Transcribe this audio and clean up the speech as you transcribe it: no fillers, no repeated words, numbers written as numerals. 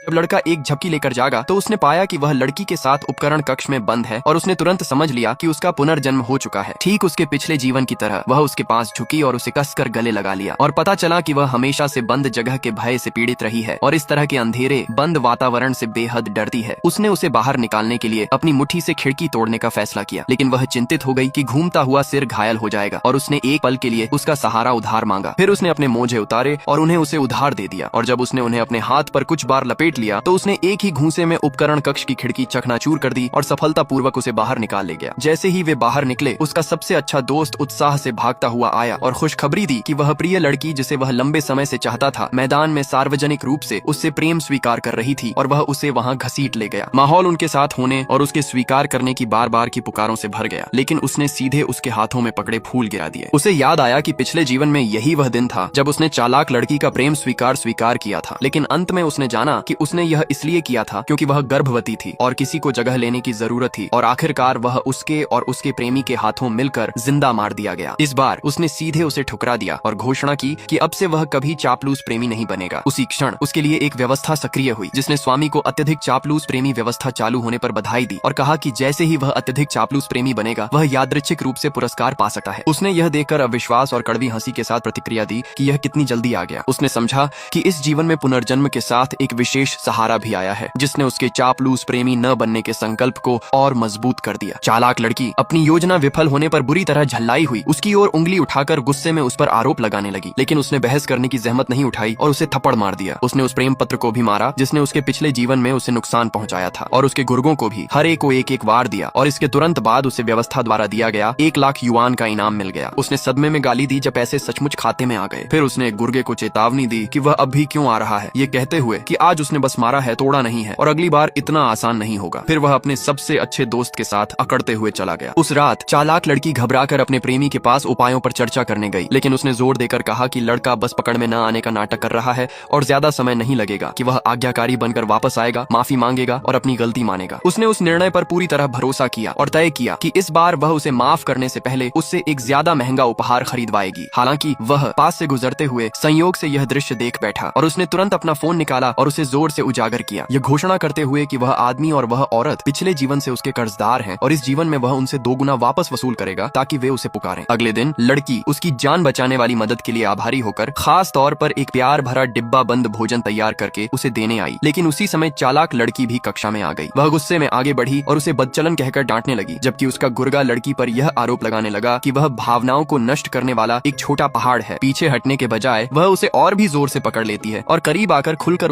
जब लड़का एक झपकी लेकर जागा तो उसने पाया कि वह लड़की के साथ उपकरण कक्ष में बंद है और उसने तुरंत समझ लिया कि उसका पुनर्जन्म हो चुका है। ठीक उसके पिछले जीवन की तरह वह उसके पास झुकी और उसे कसकर गले लगा लिया और पता चला कि वह हमेशा से बंद जगह के भय से पीड़ित रही है और इस तरह के अंधेरे बंद वातावरण से बेहद डरती है। उसने उसे बाहर निकालने के लिए अपनी मुट्ठी से खिड़की तोड़ने का फैसला किया, लेकिन वह चिंतित हो गई कि घूमता हुआ सिर घायल हो जाएगा और उसने एक पल के लिए उसका सहारा उधार मांगा। फिर उसने अपने मोजे उतारे और उन्हें उसे उधार दे दिया और जब उसने उन्हें अपने हाथ पर कुछ बार लपेट लिया तो उसने एक ही घूंसे में उपकरण कक्ष की खिड़की चकनाचूर कर दी और सफलतापूर्वक उसे बाहर निकाल ले गया। जैसे ही वे बाहर निकले उसका सबसे अच्छा दोस्त उत्साह से भागता हुआ आया और खुशखबरी दी कि वह प्रिय लड़की जिसे वह लंबे समय से चाहता था मैदान में सार्वजनिक रूप से उससे प्रेम स्वीकार कर रही थी और वह उसे वहां घसीट ले गया। माहौल उनके साथ होने और उसके स्वीकार करने की बार बार की पुकारों से भर गया, लेकिन उसने सीधे उसके हाथों में पकड़े फूल गिरा दिए। उसे याद आया कि पिछले जीवन में यही वह दिन था जब उसने चालाक लड़की का प्रेम स्वीकार किया था, लेकिन अंत में उसने जाना कि उसने यह इसलिए किया था क्योंकि वह गर्भवती थी और किसी को जगह लेने की जरूरत थी और आखिरकार वह उसके और उसके प्रेमी के हाथों मिलकर जिंदा मार दिया गया। इस बार उसने सीधे उसे ठुकरा दिया और घोषणा की कि अब से वह कभी चापलूस प्रेमी नहीं बनेगा। उसी क्षण उसके लिए एक व्यवस्था सक्रिय हुई जिसने स्वामी को अत्यधिक चापलूस प्रेमी व्यवस्था चालू होने पर बधाई दी और कहा कि जैसे ही वह अत्यधिक चापलूस प्रेमी बनेगा वह यादृच्छिक रूप से पुरस्कार पा सकता है। उसने यह देखकर अविश्वास और कड़वी हंसी के साथ प्रतिक्रिया दी कि यह कितनी जल्दी आ गया। उसने समझा कि इस जीवन में पुनर्जन्म के साथ एक विशेष सहारा भी आया है जिसने उसके चापलूस प्रेमी न बनने के संकल्प को और मजबूत कर दिया। चालाक लड़की अपनी योजना विफल होने पर बुरी तरह झल्लाई हुई उसकी ओर उंगली उठाकर गुस्से में उस पर आरोप लगाने लगी, लेकिन उसने बहस करने की जहमत नहीं उठाई और उसे थप्पड़ मार दिया। उसने उस प्रेम पत्र को भी मारा जिसने उसके पिछले जीवन में उसे नुकसान पहुंचाया था और उसके गुर्गों को भी हर एक को एक एक वार दिया और इसके तुरंत बाद उसे व्यवस्था द्वारा दिया गया 1,00,000 युआन का इनाम मिल गया। उसने सदमे में गाली दी जब पैसे सचमुच खाते में आ गए। फिर उसने गुर्गे को चेतावनी दी कि वह अब भी क्यों आ रहा है, ये कहते हुए कि आज उसने बस मारा है, तोड़ा नहीं है और अगली बार इतना आसान नहीं होगा। फिर वह अपने सबसे अच्छे दोस्त के साथ अकड़ते हुए चला गया। उस रात चालाक लड़की घबराकर अपने प्रेमी के पास उपायों पर चर्चा करने गई, लेकिन उसने जोर देकर कहा कि लड़का बस पकड़ में न आने का नाटक कर रहा है और ज्यादा समय नहीं लगेगा कि वह आज्ञाकारी बनकर वापस आएगा, माफी मांगेगा और अपनी गलती मानेगा। उसने उस निर्णय पर पूरी तरह भरोसा किया और तय किया कि इस बार वह उसे माफ करने से पहले उससे एक ज्यादा महंगा उपहार खरीदवाएगी। हालांकि वह पास से गुजरते हुए संयोग से यह दृश्य देख बैठा और उसने तुरंत अपना फोन निकाला और उसे जोर से उजागर किया, यह घोषणा करते हुए कि वह आदमी और वह औरत पिछले जीवन से उसके कर्जदार हैं और इस जीवन में वह उनसे 2 गुना वापस वसूल करेगा ताकि वे उसे पुकारें। अगले दिन लड़की उसकी जान बचाने वाली मदद के लिए आभारी होकर खास तौर पर एक प्यार भरा डिब्बा बंद भोजन तैयार करके उसे देने आई, लेकिन उसी समय चालाक लड़की भी कक्षा में आ गई। वह गुस्से में आगे बढ़ी और उसे बदचलन कहकर डांटने लगी, जबकि उसका गुर्गा लड़की पर यह आरोप लगाने लगा कि वह भावनाओं को नष्ट करने वाला एक छोटा पहाड़ है। पीछे हटने के बजाय वह उसे और भी जोर से पकड़ लेती है और करीब आकर खुलकर